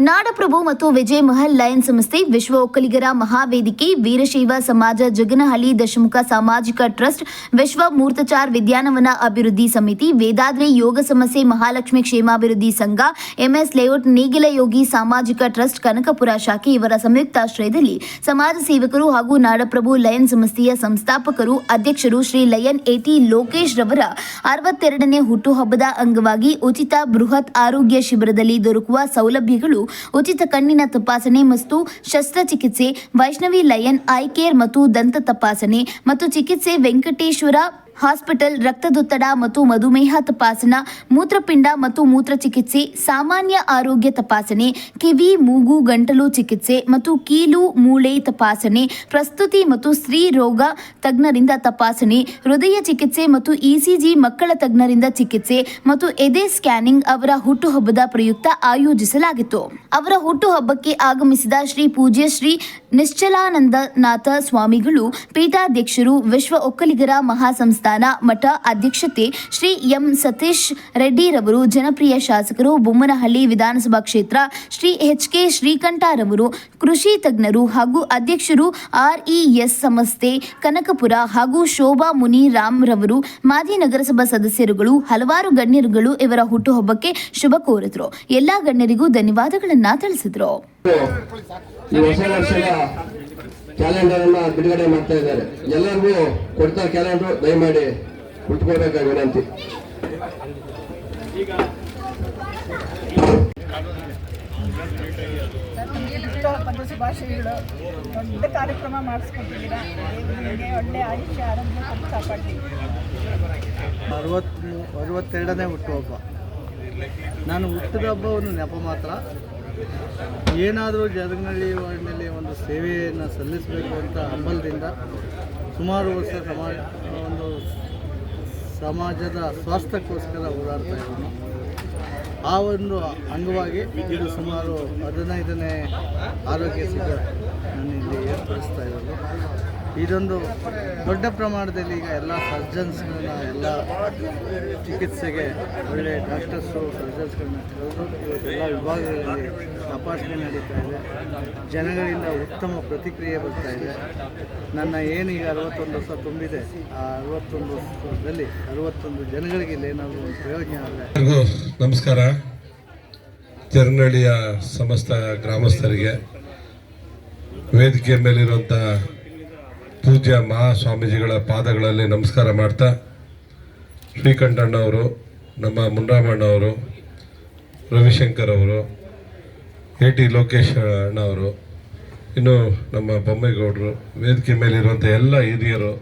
ನಾಡಪ್ರಭು ಮತ್ತು ವಿಜಯ ಮಹಲ್ ಲಯನ್ ಸಂಸ್ಥೆ, ವಿಶ್ವ ಒಕ್ಕಲಿಗರ ಮಹಾವೇದಿಕೆ, ವೀರಶೈವ ಸಮಾಜ ಜಗನಹಳ್ಳಿ ದಶಮುಖ ಸಾಮಾಜಿಕ ಟ್ರಸ್ಟ್, ವಿಶ್ವ ಮೂರ್ತಚಾರ್ ವಿದ್ಯಾನವನ ಅಭಿವೃದ್ಧಿ ಸಮಿತಿ, ವೇದಾದ್ರಿ ಯೋಗ ಸಮಸ್ಯೆ ಮಹಾಲಕ್ಷ್ಮಿ ಕ್ಷೇಮಾಭಿವೃದ್ಧಿ ಸಂಘ, ಎಂಎಸ್ ಲೇಔಟ್ ನೇಗಿಲ ಯೋಗಿ ಸಾಮಾಜಿಕ ಟ್ರಸ್ಟ್ ಕನಕಪುರ ಶಾಖೆ ಇವರ ಸಂಯುಕ್ತಾಶ್ರಯದಲ್ಲಿ ಸಮಾಜ ಸೇವಕರು ಹಾಗೂ ನಾಡಪ್ರಭು ಲಯನ್ ಸಂಸ್ಥೆಯ ಸಂಸ್ಥಾಪಕರು ಅಧ್ಯಕ್ಷರು ಶ್ರೀ ಲಯನ್ ಎಟಿ ಲೋಕೇಶ್ ರವರ 62ನೇ ಹುಟ್ಟುಹಬ್ಬದ ಅಂಗವಾಗಿ ಉಚಿತ ಬೃಹತ್ ಆರೋಗ್ಯ ಶಿಬಿರದಲ್ಲಿ ದೊರಕುವ ಸೌಲಭ್ಯಗಳು, ಉಚಿತ ಕಣ್ಣಿನ ತಪಾಸಣೆ ಮತ್ತು ಶಸ್ತ್ರಚಿಕಿತ್ಸೆ, ವೈಷ್ಣವಿ ಲಯನ್ ಐ ಕೇರ್ ಮತ್ತು ದಂತ ತಪಾಸಣೆ ಮತ್ತು ಚಿಕಿತ್ಸೆ, ವೆಂಕಟೇಶ್ವರ ಹಾಸ್ಪಿಟಲ್ ರಕ್ತದೊತ್ತಡ ಮತ್ತು ಮಧುಮೇಹ ತಪಾಸಣಾ, ಮೂತ್ರಪಿಂಡ ಮತ್ತು ಮೂತ್ರ ಚಿಕಿತ್ಸೆ, ಸಾಮಾನ್ಯ ಆರೋಗ್ಯ ತಪಾಸಣೆ, ಕಿವಿ ಮೂಗು ಗಂಟಲು ಚಿಕಿತ್ಸೆ ಮತ್ತು ಕೀಲು ಮೂಳೆ ತಪಾಸಣೆ, ಪ್ರಸ್ತುತಿ ಮತ್ತು ಸ್ತ್ರೀ ರೋಗ ತಜ್ಞರಿಂದ ತಪಾಸಣೆ, ಹೃದಯ ಚಿಕಿತ್ಸೆ ಮತ್ತು ಇಸಿಜಿ ಮಕ್ಕಳ ತಜ್ಞರಿಂದ ಚಿಕಿತ್ಸೆ ಮತ್ತು ಎದೆ ಸ್ಕ್ಯಾನಿಂಗ್ ಅವರ ಹುಟ್ಟುಹಬ್ಬದ ಪ್ರಯುಕ್ತ ಆಯೋಜಿಸಲಾಗಿತ್ತು. ಅವರ ಹುಟ್ಟುಹಬ್ಬಕ್ಕೆ ಆಗಮಿಸಿದ ಶ್ರೀ ಪೂಜ್ಯ ಶ್ರೀ ನಿಶ್ಚಲಾನಂದನಾಥ ಸ್ವಾಮಿಗಳು, ಪೀಠಾಧ್ಯಕ್ಷರು, ವಿಶ್ವ ಒಕ್ಕಲಿಗರ ಮಹಾಸಂಸ್ಥಾನ ಮಠ ಅಧ್ಯಕ್ಷತೆ ಶ್ರೀ ಎಂ ಸತೀಶ್ ರೆಡ್ಡಿರವರು, ಜನಪ್ರಿಯ ಶಾಸಕರು, ಬೊಮ್ಮನಹಳ್ಳಿ ವಿಧಾನಸಭಾ ಕ್ಷೇತ್ರ ಶ್ರೀ ಎಚ್ ಕೆ ಶ್ರೀಕಂಠರವರು, ಕೃಷಿ ತಜ್ಞರು ಹಾಗೂ ಅಧ್ಯಕ್ಷರು, ಆರ್ಇಎಸ್ ಸಂಸ್ಥೆ ಕನಕಪುರ ಹಾಗೂ ಶೋಭಾ ಮುನಿರಾಮ್ ರವರು, ಮಾಜಿ ನಗರಸಭಾ ಸದಸ್ಯರುಗಳು, ಹಲವಾರು ಗಣ್ಯರುಗಳು ಇವರ ಹುಟ್ಟುಹಬ್ಬಕ್ಕೆ ಶುಭ ಕೋರಿದ್ರು. ಎಲ್ಲಾ ಗಣ್ಯರಿಗೂ ಧನ್ಯವಾದಗಳನ್ನ ತಿಳಿಸಿದ್ರು. ಈ ಹೊಸ ವರ್ಷದ ಕ್ಯಾಲೆಂಡರ್ ಅನ್ನ ಬಿಡುಗಡೆ ಮಾಡ್ತಾ ಇದ್ದಾರೆ. ಎಲ್ಲರಿಗೂ ಕೊಡ್ತಾ ಕ್ಯಾಲೆಂಡರ್ ದಯಮಾಡಿ ಕುಳಿತುಕೋಬೇಕಾಗಿ ವಿನಂತಿ. ಶುಭಾಶಯಗಳು. ದೊಡ್ಡ ಕಾರ್ಯಕ್ರಮ ಮಾಡಿಸ್ಕೊಟ್ಟಿದ್ದೀರಾ. ನಿಮಗೆ ಒಳ್ಳೆ ಆಯುಷ್ಯ ಆರೋಗ್ಯ ಕೊಟ್ಟು ಕಾಪಾಡ್ತೀವಿ. 62ನೇ ಹುಟ್ಟುಹಬ್ಬ. ನಾನು ಹುಟ್ಟಿದ ಹಬ್ಬವನ್ನು ನೆಪ ಮಾತ್ರ, ಏನಾದರೂ ಜಗನಹಳ್ಳಿ ವಾರ್ಡ್ನಲ್ಲಿ ಒಂದು ಸೇವೆಯನ್ನು ಸಲ್ಲಿಸಬೇಕು ಅಂತ ಹಂಬಲದಿಂದ ಸುಮಾರು ವರ್ಷ ಸಮಾಜದ ಸ್ವಾಸ್ಥ್ಯಕ್ಕೋಸ್ಕರ ಓಡಾಡ್ತಾ ಇದ್ದೀನಿ. ಆ ಒಂದು ಅಂಗವಾಗಿ ಇದು ಸುಮಾರು 15ನೇ ಆರೋಗ್ಯ ಶಿಬಿರ ನಾನು ಇಲ್ಲಿ ಏರ್ಪಡಿಸ್ತಾ ಇರೋದು. ಇದೊಂದು ದೊಡ್ಡ ಪ್ರಮಾಣದಲ್ಲಿ ಈಗ ಎಲ್ಲ ಸರ್ಜನ್ಸ್ಗಳನ್ನ, ಎಲ್ಲ ಚಿಕಿತ್ಸೆಗೆ ಒಳ್ಳೆಯ ಡಾಕ್ಟರ್ಸು, ಸರ್ಜನ್ಸ್ಗಳನ್ನ ಕರೆದು ಇವತ್ತೆಲ್ಲ ವಿಭಾಗಗಳಲ್ಲಿ ತಪಾಸಣೆ ನಡೀತಾ ಇದೆ. ಜನಗಳಿಂದ ಉತ್ತಮ ಪ್ರತಿಕ್ರಿಯೆ ಬರ್ತಾ ಇದೆ. ನನ್ನ ಏನೀಗ 61 ವರ್ಷ ತುಂಬಿದೆ, ಆ 61 ವರ್ಷದಲ್ಲಿ 61 ಜನಗಳಿಗೆ ಏನಾದರೂ ಒಂದು ಪ್ರಯೋಜನ ಆದರೆ. ನಮಸ್ಕಾರ. ಜಗನಹಳ್ಳಿಯ ಸಮಸ್ತ ಗ್ರಾಮಸ್ಥರಿಗೆ, ವೇದಿಕೆ ಮೇಲಿರುವಂಥ ಪೂಜ್ಯ ಮಹಾಸ್ವಾಮೀಜಿಗಳ ಪಾದಗಳಲ್ಲಿ ನಮಸ್ಕಾರ ಮಾಡ್ತಾ, ಶ್ರೀಕಂಠಣ್ಣವರು, ನಮ್ಮ ಮುನ್ರಾಮಣ್ಣವರು, ರವಿಶಂಕರ್ ಅವರು, ಎಟಿ ಲೋಕೇಶ್ ಅಣ್ಣವರು, ಇನ್ನು ನಮ್ಮ ಬೊಮ್ಮೇಗೌಡರು, ವೇದಿಕೆ ಮೇಲಿರುವಂಥ ಎಲ್ಲ ಹಿರಿಯರು,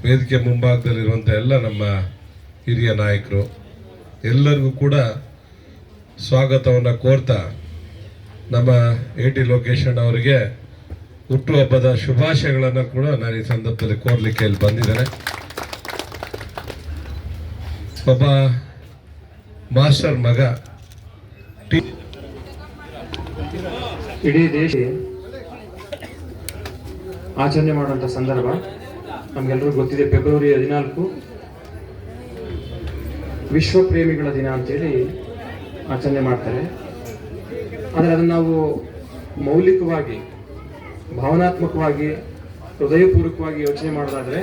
ವೇದಿಕೆ ಮುಂಭಾಗದಲ್ಲಿರುವಂಥ ಎಲ್ಲ ನಮ್ಮ ಹಿರಿಯ ನಾಯಕರು, ಎಲ್ಲರಿಗೂ ಕೂಡ ಸ್ವಾಗತವನ್ನು ಕೋರ್ತಾ, ನಮ್ಮ ಎಟಿ ಲೋಕೇಶ್ ಅಣ್ಣವರಿಗೆ ಹುಟ್ಟುಹಬ್ಬದ ಶುಭಾಶಯಗಳನ್ನು ಕೂಡ ನಾನು ಈ ಸಂದರ್ಭದಲ್ಲಿ ಕೋರ್ಲಿಕ್ಕೆ ಇಲ್ಲಿ ಬಂದಿದ್ದೇನೆ. ಒಬ್ಬ ಮಾಸ್ಟರ್ ಮಗ, ಇಡೀ ದೇಶ ಆಚರಣೆ ಮಾಡುವಂಥ ಸಂದರ್ಭ ನಮಗೆಲ್ಲರಿಗೂ ಗೊತ್ತಿದೆ. ಫೆಬ್ರವರಿ 14 ವಿಶ್ವ ಪ್ರೇಮಿಗಳ ದಿನ ಅಂತೇಳಿ ಆಚರಣೆ ಮಾಡ್ತಾರೆ. ಆದರೆ ಅದನ್ನು ನಾವು ಮೌಲಿಕವಾಗಿ, ಭಾವನಾತ್ಮಕವಾಗಿ, ಹೃದಯಪೂರ್ವಕವಾಗಿ ಯೋಚನೆ ಮಾಡೋದಾದರೆ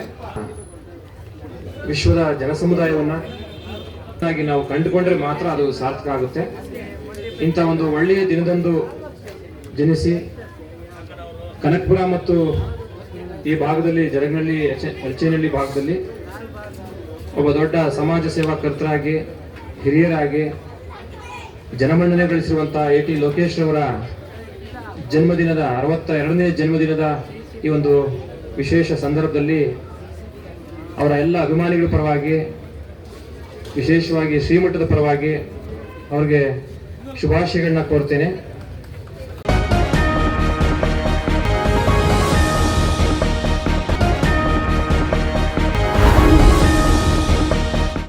ವಿಶ್ವದ ಜನಸಮುದಾಯವನ್ನು ನಾವು ಕಂಡುಕೊಂಡ್ರೆ ಮಾತ್ರ ಅದು ಸಾರ್ಥಕ ಆಗುತ್ತೆ. ಇಂಥ ಒಂದು ಒಳ್ಳೆಯ ದಿನದಂದು ಜನಿಸಿ ಕನಕಪುರ ಮತ್ತು ಈ ಭಾಗದಲ್ಲಿ, ಜರಗನಹಳ್ಳಿ, ಎಲ್ಚೇನಹಳ್ಳಿ ಭಾಗದಲ್ಲಿ ಒಬ್ಬ ದೊಡ್ಡ ಸಮಾಜ ಸೇವಾಕರ್ತರಾಗಿ, ಹಿರಿಯರಾಗಿ ಜನಮನ್ನಣೆ ಗಳಿಸಿರುವಂಥ ಎಟಿ ಲೋಕೇಶ್ ಅವರ ಜನ್ಮದಿನದ 62ನೇ ಜನ್ಮದಿನದ ಈ ಒಂದು ವಿಶೇಷ ಸಂದರ್ಭದಲ್ಲಿ ಅವರ ಎಲ್ಲ ಅಭಿಮಾನಿಗಳ ಪರವಾಗಿ, ವಿಶೇಷವಾಗಿ ಶ್ರೀಮಠದ ಪರವಾಗಿ ಅವರಿಗೆ ಶುಭಾಶಯಗಳನ್ನ ಕೋರ್ತೇನೆ.